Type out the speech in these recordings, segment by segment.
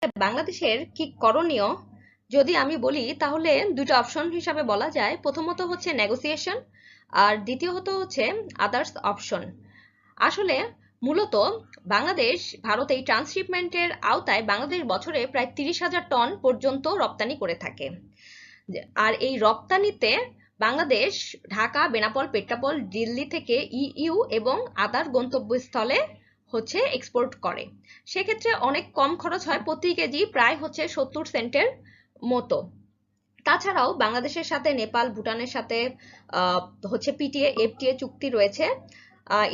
বাংলাদেশের কি করণীয় যদি আমি বলি, তাহলে দুটো অপশন হিসাবে বলা যায়। প্রথমত হচ্ছে নেগোসিয়েশন, আর দ্বিতীয়ত হচ্ছে আদার্স অপশন। আসলে মূলত বাংলাদেশ ভারত এই ট্রান্সশিপমেন্টের আওতায় বাংলাদেশ বছরে প্রায় 30,000 টন পর্যন্ত রপ্তানি করে থাকে। আর এই রপ্তানিতে বাংলাদেশ ঢাকা, বেনাপোল, পেট্রাপোল, দিল্লি থেকে ইইউ এবং আদার গন্তব্যস্থলে হচ্ছে এক্সপোর্ট করে। সেক্ষেত্রে অনেক কম খরচ হয়, প্রতি কেজি প্রায় হচ্ছে 70 সেন্টের মতো। তাছাড়াও বাংলাদেশের সাথে নেপাল, ভুটানের সাথে হচ্ছে পিটিএ, এফটিএ চুক্তি রয়েছে।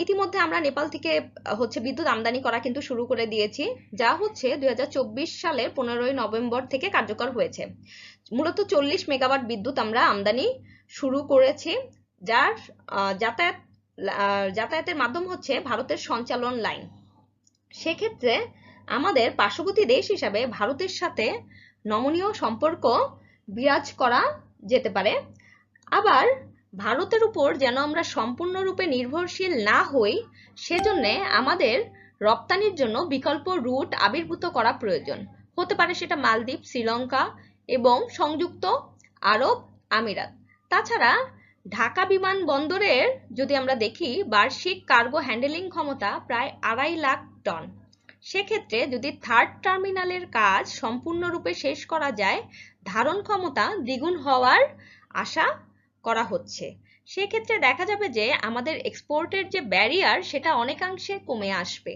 ইতিমধ্যে আমরা নেপাল থেকে হচ্ছে বিদ্যুৎ আমদানি করা কিন্তু শুরু করে দিয়েছি, যা হচ্ছে 2024 সালের 15ই নভেম্বর থেকে কার্যকর হয়েছে। মূলত 40 মেগাওয়াট বিদ্যুৎ আমরা আমদানি শুরু করেছি, যার যাতায়াতের মাধ্যম হচ্ছে ভারতের সঞ্চালন লাইন। সেক্ষেত্রে আমাদের পার্শ্ববর্তী দেশ হিসাবে ভারতের সাথে নমনীয় সম্পর্ক বিরাজ করা যেতে পারে। আবার ভারতের উপর যেন আমরা সম্পূর্ণরূপে নির্ভরশীল না হই, সেজন্য আমাদের রপ্তানির জন্য বিকল্প রুট আবির্ভূত করা প্রয়োজন। হতে পারে সেটা মালদ্বীপ, শ্রীলঙ্কা এবং সংযুক্ত আরব আমিরাত। তাছাড়া ঢাকা বিমানবন্দরের যদি আমরা দেখি, বার্ষিক কার্গো হ্যান্ডেলিং ক্ষমতা প্রায় 2.5 লাখ টন। সেক্ষেত্রে যদি থার্ড টার্মিনালের কাজ সম্পূর্ণরূপে শেষ করা যায়, ধারণ ক্ষমতা দ্বিগুণ হওয়ার আশা করা হচ্ছে। সেক্ষেত্রে দেখা যাবে যে আমাদের এক্সপোর্টের যে ব্যারিয়ার, সেটা অনেকাংশে কমে আসবে।